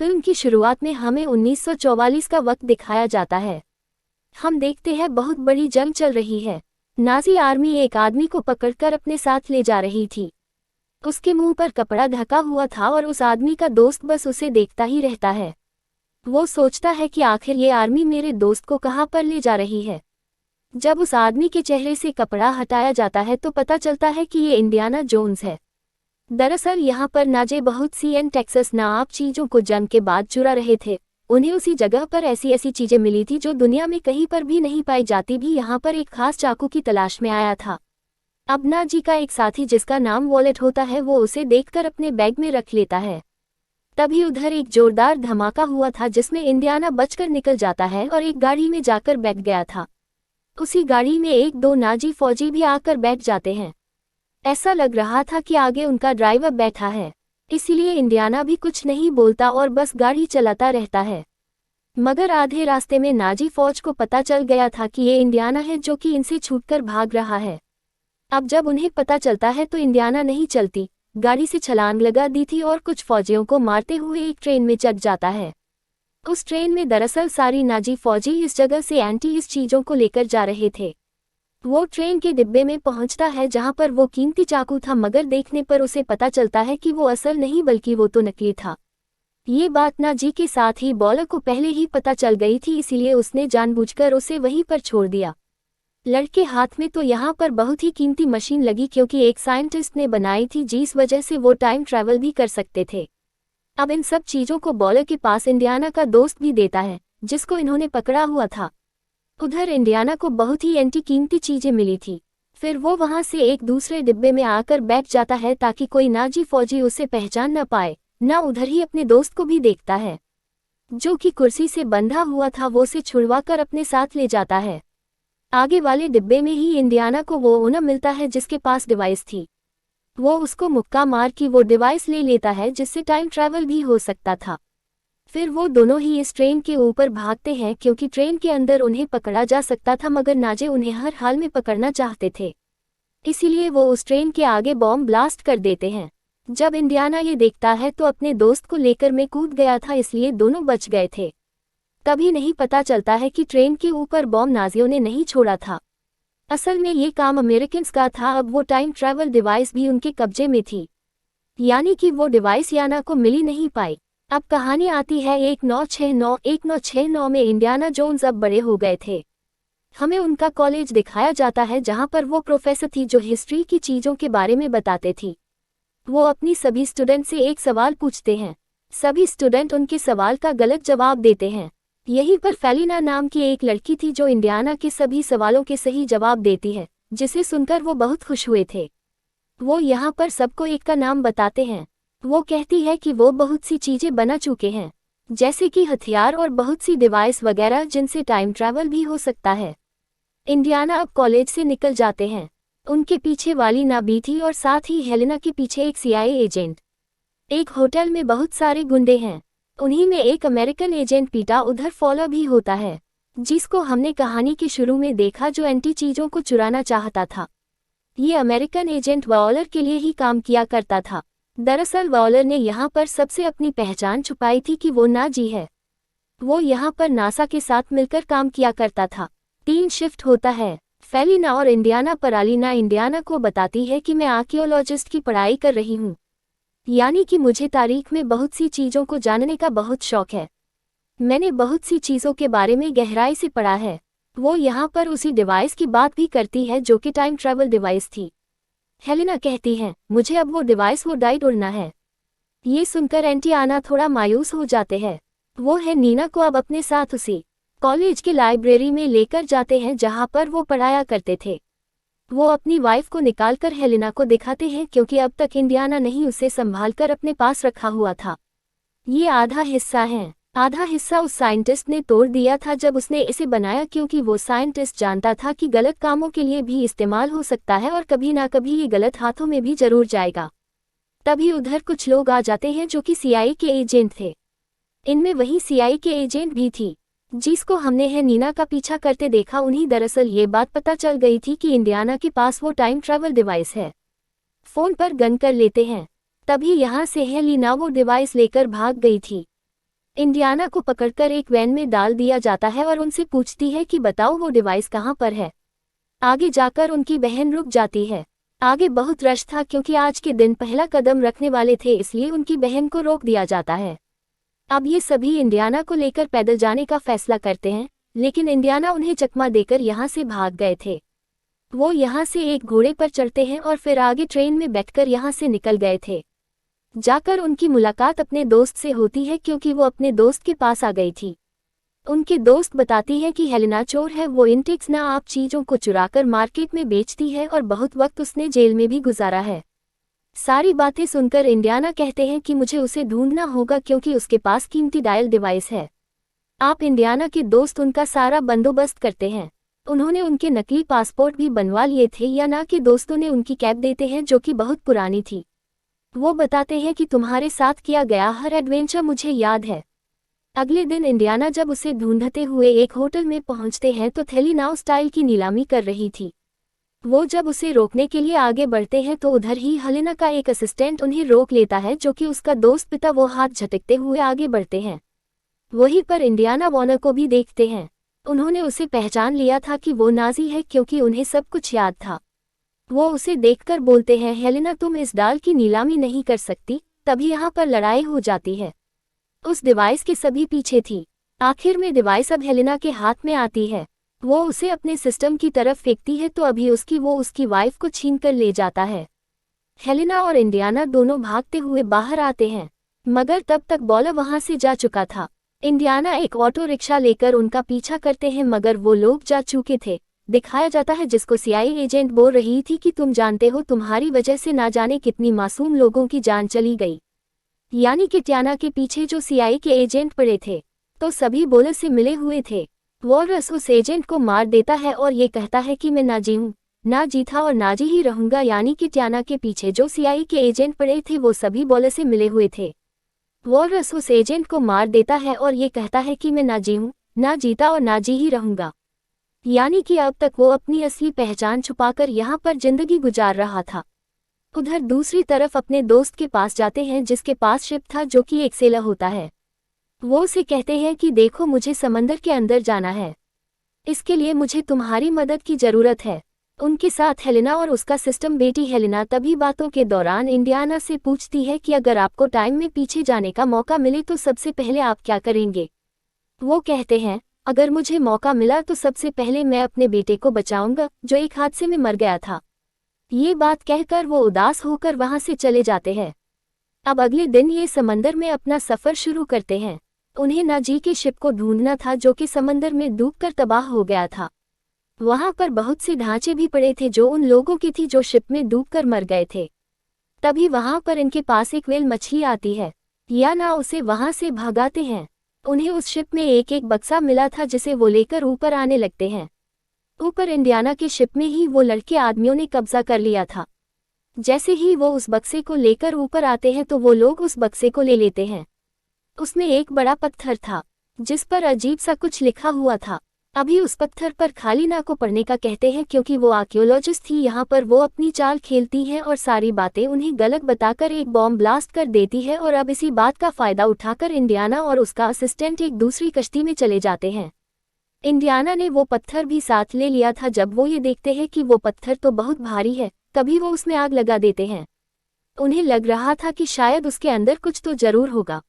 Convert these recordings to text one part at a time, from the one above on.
Film की शुरुआत में हमें 1944 का वक्त दिखाया जाता है। हम देखते हैं बहुत बड़ी जंग चल रही है। नाजी आर्मी एक आदमी को पकड़कर अपने साथ ले जा रही थी। उसके मुंह पर कपड़ा ढका हुआ था और उस आदमी का दोस्त बस उसे देखता ही रहता है। वो सोचता है कि आखिर ये आर्मी मेरे दोस्त को कहाँ पर ले जा रही है। जब उस आदमी के चेहरे से कपड़ा हटाया जाता है तो पता चलता है कि ये इंडियाना जोन्स है। दरअसल यहाँ पर नाजे बहुत सी एन टेक्सास नाप चीज़ों को जंग के बाद चुरा रहे थे। उन्हें उसी जगह पर ऐसी ऐसी चीज़ें मिली थी जो दुनिया में कहीं पर भी नहीं पाई जाती। भी यहाँ पर एक खास चाकू की तलाश में आया था। अब नाजी का एक साथी जिसका नाम वॉलेट होता है वो उसे देखकर अपने बैग में रख लेता है। तभी उधर एक जोरदार धमाका हुआ था जिसमें इंडियाना बचकर निकल जाता है और एक गाड़ी में जाकर बैठ गया था। उसी गाड़ी में एक दो नाजी फौजी भी आकर बैठ जाते हैं। ऐसा लग रहा था कि आगे उनका ड्राइवर बैठा है, इसलिए इंडियाना भी कुछ नहीं बोलता और बस गाड़ी चलाता रहता है। मगर आधे रास्ते में नाजी फौज को पता चल गया था कि ये इंडियाना है जो कि इनसे छूटकर भाग रहा है। अब जब उन्हें पता चलता है तो इंडियाना नहीं चलती, गाड़ी से छलांग लगा दी थी और कुछ फौजियों को मारते हुए एक ट्रेन में चढ़ जाता है। उस ट्रेन में दरअसल सारी नाजी फौजी इस जगह से एंटी इस चीज़ों को लेकर जा रहे थे। वो ट्रेन के डिब्बे में पहुंचता है जहां पर वो कीमती चाकू था, मगर देखने पर उसे पता चलता है कि वो असल नहीं बल्कि वो तो नकली था। ये बात नाजी के साथ ही बॉलर को पहले ही पता चल गई थी, इसीलिए उसने जानबूझकर उसे वहीं पर छोड़ दिया। लड़के हाथ में तो यहाँ पर बहुत ही कीमती मशीन लगी क्योंकि एक साइंटिस्ट ने बनाई थी जिस वजह से वो टाइम ट्रैवल भी कर सकते थे। अब इन सब चीज़ों को बॉलर के पास इंडियाना का दोस्त भी देता है जिसको इन्होंने पकड़ा हुआ था। उधर इंडियाना को बहुत ही एंटी कीमती चीजें मिली थी। फिर वो वहां से एक दूसरे डिब्बे में आकर बैठ जाता है ताकि कोई नाजी फौजी उसे पहचान न पाए। न उधर ही अपने दोस्त को भी देखता है जो कि कुर्सी से बंधा हुआ था, वो उसे छुड़वाकर अपने साथ ले जाता है। आगे वाले डिब्बे में ही इंडियाना को वो ओनर मिलता है जिसके पास डिवाइस थी। वो उसको मुक्का मार के वो डिवाइस ले लेता है जिससे टाइम ट्रैवल भी हो सकता था। फिर वो दोनों ही इस ट्रेन के ऊपर भागते हैं क्योंकि ट्रेन के अंदर उन्हें पकड़ा जा सकता था, मगर नाजे उन्हें हर हाल में पकड़ना चाहते थे। इसीलिए वो उस ट्रेन के आगे बॉम्ब ब्लास्ट कर देते हैं। जब इंडियाना ये देखता है तो अपने दोस्त को लेकर मैं कूद गया था, इसलिए दोनों बच गए थे। कभी नहीं पता चलता है कि ट्रेन के ऊपर बॉम्ब नाजियों ने नहीं छोड़ा था। असल में ये काम अमेरिकन का था। अब वो टाइम ट्रैवल डिवाइस भी उनके कब्जे में थी, यानी कि वो डिवाइस याना को मिली नहीं पाई। अब कहानी आती है 1969 में। इंडियाना जोन्स अब बड़े हो गए थे। हमें उनका कॉलेज दिखाया जाता है जहां पर वो प्रोफेसर थी जो हिस्ट्री की चीज़ों के बारे में बताते थी। वो अपनी सभी स्टूडेंट से एक सवाल पूछते हैं। सभी स्टूडेंट उनके सवाल का गलत जवाब देते हैं। यहीं पर फेलिना नाम की एक लड़की थी जो इंडियाना के सभी सवालों के सही जवाब देती है, जिसे सुनकर वो बहुत खुश हुए थे। वो यहाँ पर सबको एक का नाम बताते हैं। वो कहती है कि वो बहुत सी चीज़ें बना चुके हैं, जैसे कि हथियार और बहुत सी डिवाइस वगैरह जिनसे टाइम ट्रैवल भी हो सकता है। इंडियाना अब कॉलेज से निकल जाते हैं। उनके पीछे वाली ना भी थी और साथ ही हेलेना के पीछे एक CIA एजेंट। एक होटल में बहुत सारे गुंडे हैं, उन्हीं में एक अमेरिकन एजेंट पीटा उधर फॉलो भी होता है, जिसको हमने कहानी के शुरू में देखा, जो एंटी चीज़ों को चुराना चाहता था। ये अमेरिकन एजेंट वॉलर के लिए ही काम किया करता था। दरअसल वॉलर ने यहाँ पर सबसे अपनी पहचान छुपाई थी कि वो नाजी है। वो यहाँ पर नासा के साथ मिलकर काम किया करता था। 3 शिफ्ट होता है। फेलिना और इंडियाना परालीना इंडियाना को बताती है कि मैं आर्कियोलॉजिस्ट की पढ़ाई कर रही हूँ, यानी कि मुझे तारीख में बहुत सी चीज़ों को जानने का बहुत शौक है। मैंने बहुत सी चीज़ों के बारे में गहराई से पढ़ा है। वो यहाँ पर उसी डिवाइस की बात भी करती है जो कि टाइम ट्रैवल डिवाइस थी। हेलेना कहती है, मुझे अब वो डिवाइस वो डाइट उड़ना है। ये सुनकर इंडियाना थोड़ा मायूस हो जाते हैं। वो है नीना को अब अपने साथ उसी कॉलेज की लाइब्रेरी में लेकर जाते हैं जहाँ पर वो पढ़ाया करते थे। वो अपनी वाइफ को निकालकर हेलेना को दिखाते हैं क्योंकि अब तक इंडियाना नहीं उसे संभालकर अपने पास रखा हुआ था। ये आधा हिस्सा है, आधा हिस्सा उस साइंटिस्ट ने तोड़ दिया था जब उसने इसे बनाया, क्योंकि वो साइंटिस्ट जानता था कि गलत कामों के लिए भी इस्तेमाल हो सकता है और कभी ना कभी ये गलत हाथों में भी जरूर जाएगा। तभी उधर कुछ लोग आ जाते हैं जो कि CIA के एजेंट थे। इनमें वही CIA के एजेंट भी थी जिसको हमने है नीना का पीछा करते देखा। उन्हीं दरअसल ये बात पता चल गई थी कि इंडियाना के पास वो टाइम ट्रैवल डिवाइस है। फ़ोन पर गन कर लेते हैं। तभी यहाँ से है लीना वो डिवाइस लेकर भाग गई थी। इंडियाना को पकड़कर एक वैन में डाल दिया जाता है और उनसे पूछती है कि बताओ वो डिवाइस कहाँ पर है। आगे जाकर उनकी बहन रुक जाती है। आगे बहुत रश था क्योंकि आज के दिन पहला कदम रखने वाले थे, इसलिए उनकी बहन को रोक दिया जाता है। अब ये सभी इंडियाना को लेकर पैदल जाने का फैसला करते हैं, लेकिन इंडियाना उन्हें चकमा देकर यहाँ से भाग गए थे। वो यहाँ से एक घोड़े पर चढ़ते हैं और फिर आगे ट्रेन में बैठकर यहाँ से निकल गए थे। जाकर उनकी मुलाकात अपने दोस्त से होती है क्योंकि वो अपने दोस्त के पास आ गई थी। उनके दोस्त बताती है कि हेलेना चोर है, वो इंटेक्स ना आप चीज़ों को चुराकर मार्केट में बेचती है और बहुत वक्त उसने जेल में भी गुजारा है। सारी बातें सुनकर इंडियाना कहते हैं कि मुझे उसे ढूंढना होगा क्योंकि उसके पास कीमती डायल डिवाइस है। आप इंडियाना के दोस्त उनका सारा बंदोबस्त करते हैं। उन्होंने उनके नकली पासपोर्ट भी बनवा लिए थे, या ना कि दोस्तों ने उनकी कैब देते हैं जो कि बहुत पुरानी थी। वो बताते हैं कि तुम्हारे साथ किया गया हर एडवेंचर मुझे याद है। अगले दिन इंडियाना जब उसे ढूंढते हुए एक होटल में पहुंचते हैं तो थैली नाउ स्टाइल की नीलामी कर रही थी। वो जब उसे रोकने के लिए आगे बढ़ते हैं तो उधर ही हेलेना का एक असिस्टेंट उन्हें रोक लेता है जो कि उसका दोस्त पिता। वो हाथ झटकते हुए आगे बढ़ते हैं। वहीं पर इंडियाना वॉर्नर को भी देखते हैं। उन्होंने उसे पहचान लिया था कि वो नाजी है क्योंकि उन्हें सब कुछ याद था। वो उसे देखकर बोलते हैं, हेलेना तुम इस डाल की नीलामी नहीं कर सकती। तभी यहाँ पर लड़ाई हो जाती है। उस डिवाइस के सभी पीछे थी। आखिर में डिवाइस अब हेलेना के हाथ में आती है। वो उसे अपने सिस्टम की तरफ फेंकती है तो अभी वो उसकी वाइफ को छीन कर ले जाता है। हेलेना और इंडियाना दोनों भागते हुए बाहर आते हैं, मगर तब तक बॉलर वहां से जा चुका था। इंडियाना एक ऑटो रिक्शा लेकर उनका पीछा करते हैं, मगर वो लोग जा चुके थे। दिखाया जाता है जिसको सीआईए एजेंट बोल रही थी कि तुम जानते हो तुम्हारी वजह से ना जाने कितनी मासूम लोगों की जान चली गई। यानी कि ट्याना के पीछे जो सीआईए के एजेंट पड़े थे तो सभी बॉलर से मिले हुए थे। वॉलरस उस एजेंट को मार देता है और ये कहता है कि मैं ना जीऊं ना जीता और ना जी ही रहूंगा। यानी कि ट्याना के पीछे जो सीआईए के एजेंट पड़े थे वो सभी बॉलर से मिले हुए थे। वॉलरस उस एजेंट को मार देता है और ये कहता है कि मैं ना जीऊं ना जीता और ना जी ही रहूंगा। यानी कि अब तक वो अपनी असली पहचान छुपाकर यहाँ पर जिंदगी गुजार रहा था। उधर दूसरी तरफ अपने दोस्त के पास जाते हैं जिसके पास शिप था जो कि एक सेलर होता है। वो उसे कहते हैं कि देखो मुझे समंदर के अंदर जाना है, इसके लिए मुझे तुम्हारी मदद की जरूरत है। उनके साथ हेलेना और उसका सिस्टम बेटी हेलेना। तभी बातों के दौरान इंडियाना से पूछती है कि अगर आपको टाइम में पीछे जाने का मौका मिले तो सबसे पहले आप क्या करेंगे। वो कहते हैं अगर मुझे मौका मिला तो सबसे पहले मैं अपने बेटे को बचाऊंगा जो एक हादसे में मर गया था। ये बात कहकर वो उदास होकर वहां से चले जाते हैं। अब अगले दिन ये समंदर में अपना सफर शुरू करते हैं। उन्हें नाजी के शिप को ढूंढना था जो कि समंदर में डूबकर तबाह हो गया था। वहां पर बहुत से ढांचे भी पड़े थे जो उन लोगों की थी जो शिप में डूबकर मर गए थे। तभी वहां पर इनके पास एक व्हेल मछली आती है, या ना उसे वहां से भगाते हैं। उन्हें उस शिप में एक एक बक्सा मिला था जिसे वो लेकर ऊपर आने लगते हैं। ऊपर इंडियाना के शिप में ही वो लड़के आदमियों ने कब्जा कर लिया था। जैसे ही वो उस बक्से को लेकर ऊपर आते हैं तो वो लोग उस बक्से को ले लेते हैं। उसमें एक बड़ा पत्थर था जिस पर अजीब सा कुछ लिखा हुआ था। अभी उस पत्थर पर खालीना को पढ़ने का कहते हैं क्योंकि वो आर्कियोलॉजिस्ट थी। यहाँ पर वो अपनी चाल खेलती है और सारी बातें उन्हें गलत बताकर एक बॉम्ब ब्लास्ट कर देती है। और अब इसी बात का फायदा उठाकर इंडियाना और उसका असिस्टेंट एक दूसरी कश्ती में चले जाते हैं। इंडियाना ने वो पत्थर भी साथ ले लिया था। जब वो ये देखते हैं कि वो पत्थर तो बहुत भारी है, तभी वो उसमें आग लगा देते हैं। उन्हें लग रहा था कि शायद उसके अंदर कुछ तो जरूर होगा।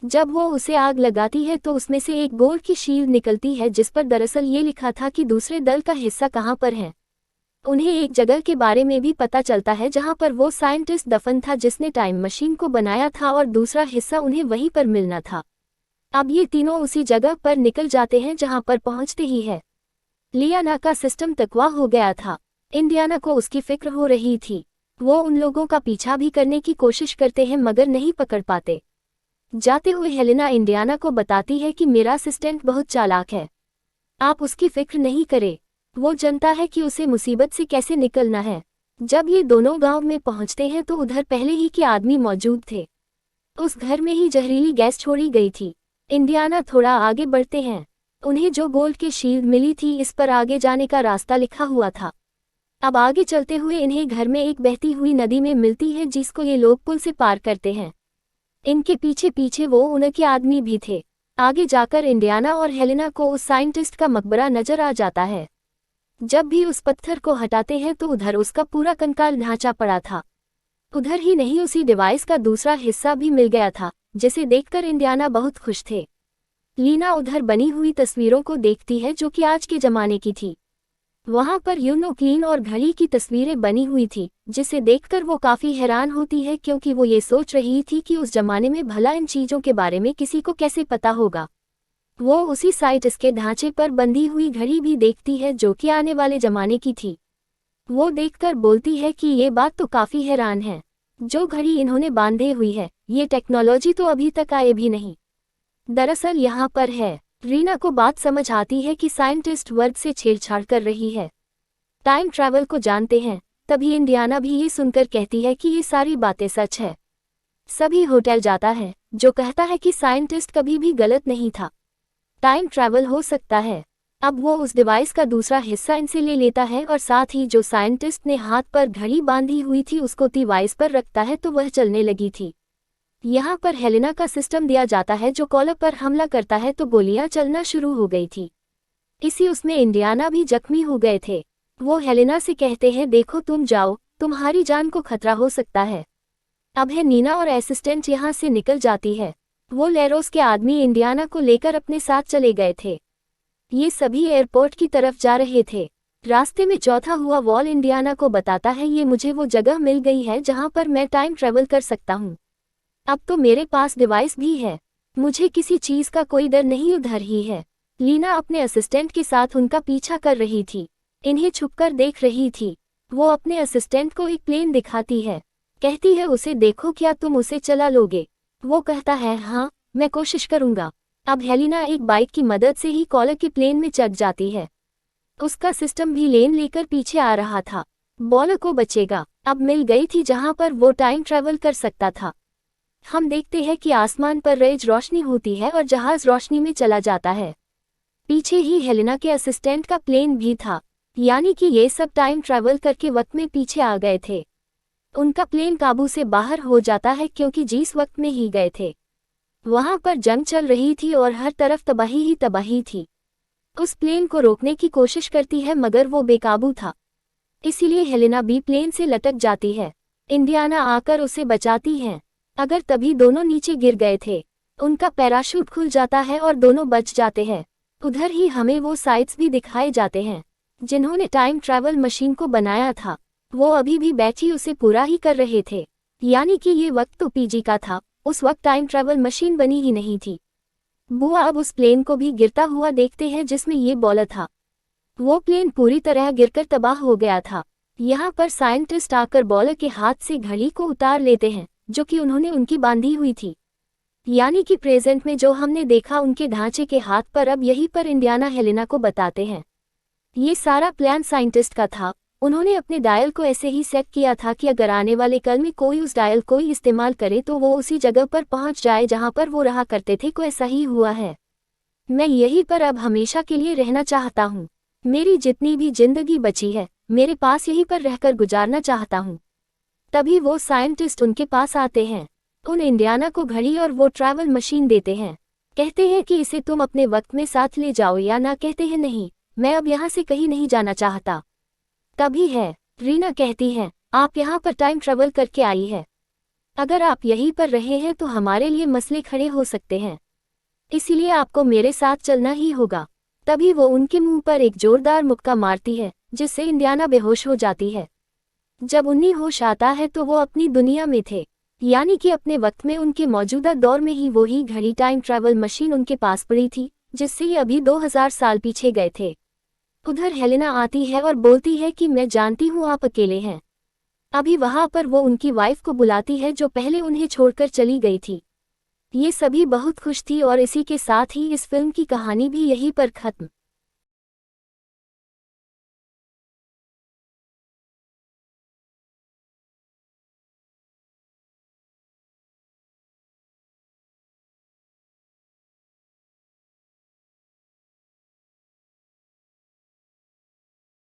जब वो उसे आग लगाती है तो उसमें से एक गोल्ड की शील्ड निकलती है जिस पर दरअसल ये लिखा था कि दूसरे दल का हिस्सा कहाँ पर है। उन्हें एक जगह के बारे में भी पता चलता है जहाँ पर वो साइंटिस्ट दफन था जिसने टाइम मशीन को बनाया था और दूसरा हिस्सा उन्हें वहीं पर मिलना था। अब ये तीनों उसी जगह पर निकल जाते हैं जहाँ पर पहुँचते ही है लियाना का सिस्टम तकवा हो गया था। इंडियाना को उसकी फिक्र हो रही थी। वो उन लोगों का पीछा भी करने की कोशिश करते हैं मगर नहीं पकड़ पाते। जाते हुए हेलेना इंडियाना को बताती है कि मेरा असिस्टेंट बहुत चालाक है, आप उसकी फिक्र नहीं करें। वो जानता है कि उसे मुसीबत से कैसे निकलना है। जब ये दोनों गांव में पहुंचते हैं तो उधर पहले ही के आदमी मौजूद थे। उस घर में ही जहरीली गैस छोड़ी गई थी। इंडियाना थोड़ा आगे बढ़ते हैं। उन्हें जो गोल्ड की शील्ड मिली थी इस पर आगे जाने का रास्ता लिखा हुआ था। अब आगे चलते हुए इन्हें घर में एक बहती हुई नदी में मिलती है जिसको ये लोग पुल से पार करते हैं। इनके पीछे पीछे वो उनके आदमी भी थे। आगे जाकर इंडियाना और हेलेना को उस साइंटिस्ट का मकबरा नजर आ जाता है। जब भी उस पत्थर को हटाते हैं तो उधर उसका पूरा कंकाल ढांचा पड़ा था। उधर ही नहीं, उसी डिवाइस का दूसरा हिस्सा भी मिल गया था, जिसे देखकर इंडियाना बहुत खुश थे। लीना उधर बनी हुई तस्वीरों को देखती है जो कि आज के जमाने की थी। वहां पर यूनोक्लीन और घड़ी की तस्वीरें बनी हुई थी, जिसे देखकर वो काफी हैरान होती है क्योंकि वो ये सोच रही थी कि उस जमाने में भला इन चीजों के बारे में किसी को कैसे पता होगा। वो उसी साइट इसके ढांचे पर बंधी हुई घड़ी भी देखती है जो कि आने वाले जमाने की थी। वो देखकर बोलती है कि ये बात तो काफी हैरान है, जो घड़ी इन्होंने बांधे हुई है ये टेक्नोलॉजी तो अभी तक आए भी नहीं। दरअसल यहाँ पर है। रीना को बात समझ आती है कि साइंटिस्ट वर्ग से छेड़छाड़ कर रही है, टाइम ट्रैवल को जानते हैं। तभी इंडियाना भी ये सुनकर कहती है कि ये सारी बातें सच है। सभी होटल जाता है जो कहता है कि साइंटिस्ट कभी भी गलत नहीं था, टाइम ट्रैवल हो सकता है। अब वो उस डिवाइस का दूसरा हिस्सा इनसे ले लेता है और साथ ही जो साइंटिस्ट ने हाथ पर घड़ी बांधी हुई थी उसको डिवाइस पर रखता है तो वह चलने लगी थी। यहाँ पर हेलेना का सिस्टम दिया जाता है जो कॉलर पर हमला करता है तो गोलियां चलना शुरू हो गई थी। इसी उसमें इंडियाना भी जख्मी हो गए थे। वो हेलेना से कहते हैं देखो तुम जाओ, तुम्हारी जान को खतरा हो सकता है। अब है नीना और असिस्टेंट यहाँ से निकल जाती है। वो लेरोस के आदमी इंडियाना को लेकर अपने साथ चले गए थे। ये सभी एयरपोर्ट की तरफ जा रहे थे। रास्ते में चौथा हुआ वॉल इंडियाना को बताता है ये मुझे वो जगह मिल गई है जहाँ पर मैं टाइम ट्रेवल कर सकता हूँ। अब तो मेरे पास डिवाइस भी है, मुझे किसी चीज का कोई डर नहीं। उधर ही है लीना अपने असिस्टेंट के साथ उनका पीछा कर रही थी, इन्हें छुपकर देख रही थी। वो अपने असिस्टेंट को एक प्लेन दिखाती है, कहती है उसे देखो क्या तुम उसे चला लोगे। वो कहता है हाँ मैं कोशिश करूंगा। अब हेलिना एक बाइक की मदद से ही कॉलर के प्लेन में चढ़ जाती है। उसका सिस्टम भी लेन लेकर पीछे आ रहा था। बॉलर को बचेगा अब मिल गई थी जहां पर वो टाइम ट्रैवल कर सकता था। हम देखते हैं कि आसमान पर रेज रोशनी होती है और जहाज रोशनी में चला जाता है। पीछे ही हेलेना के असिस्टेंट का प्लेन भी था, यानी कि ये सब टाइम ट्रैवल करके वक्त में पीछे आ गए थे। उनका प्लेन काबू से बाहर हो जाता है क्योंकि जिस वक्त में ही गए थे वहां पर जंग चल रही थी और हर तरफ तबाही ही तबाही थी। उस प्लेन को रोकने की कोशिश करती है मगर वो बेकाबू था, इसीलिए हेलेना भी प्लेन से लटक जाती है। इंडियाना आकर उसे बचाती हैं। अगर तभी दोनों नीचे गिर गए थे। उनका पैराशूट खुल जाता है और दोनों बच जाते हैं। उधर ही हमें वो साइट्स भी दिखाए जाते हैं जिन्होंने टाइम ट्रैवल मशीन को बनाया था। वो अभी भी बैठी उसे पूरा ही कर रहे थे, यानी कि ये वक्त तो पीजी का था, उस वक्त टाइम ट्रैवल मशीन बनी ही नहीं थी। बुआ अब उस प्लेन को भी गिरता हुआ देखते हैं जिसमें ये बॉलर था। वो प्लेन पूरी तरह गिरकर तबाह हो गया था। यहाँ पर साइंटिस्ट आकर बॉलर के हाथ से घड़ी को उतार लेते हैं जो कि उन्होंने उनकी बांधी हुई थी, यानी कि प्रेजेंट में जो हमने देखा उनके ढांचे के हाथ पर। अब यहीं पर इंडियाना हेलेना को बताते हैं ये सारा प्लान साइंटिस्ट का था। उन्होंने अपने डायल को ऐसे ही सेट किया था कि अगर आने वाले कल में कोई उस डायल को इस्तेमाल करे तो वो उसी जगह पर पहुंच जाए जहां पर वो रहा करते थे। को ऐसा ही हुआ है। मैं यहीं पर अब हमेशा के लिए रहना चाहता हूँ। मेरी जितनी भी जिंदगी बची है मेरे पास यहीं पर रहकर गुजारना चाहता हूँ। तभी वो साइंटिस्ट उनके पास आते हैं, उन इंडियाना को घड़ी और वो ट्रैवल मशीन देते हैं। कहते हैं कि इसे तुम अपने वक्त में साथ ले जाओ या ना। कहते हैं नहीं, मैं अब यहाँ से कहीं नहीं जाना चाहता। तभी है रीना कहती है आप यहाँ पर टाइम ट्रैवल करके आई है, अगर आप यहीं पर रहे हैं तो हमारे लिए मसले खड़े हो सकते हैं, इसीलिए आपको मेरे साथ चलना ही होगा। तभी वो उनके मुंह पर एक जोरदार मुक्का मारती है जिससे इंडियाना बेहोश हो जाती है। जब उन्हें होश आता है तो वो अपनी दुनिया में थे, यानी कि अपने वक्त में उनके मौजूदा दौर में ही वही घड़ी टाइम ट्रैवल मशीन उनके पास पड़ी थी जिससे ये अभी 2000 साल पीछे गए थे। उधर हेलेना आती है और बोलती है कि मैं जानती हूँ आप अकेले हैं। अभी वहां पर वो उनकी वाइफ को बुलाती है जो पहले उन्हें छोड़कर चली गई थी। ये सभी बहुत खुश थी और इसी के साथ ही इस फिल्म की कहानी भी यहीं पर खत्म।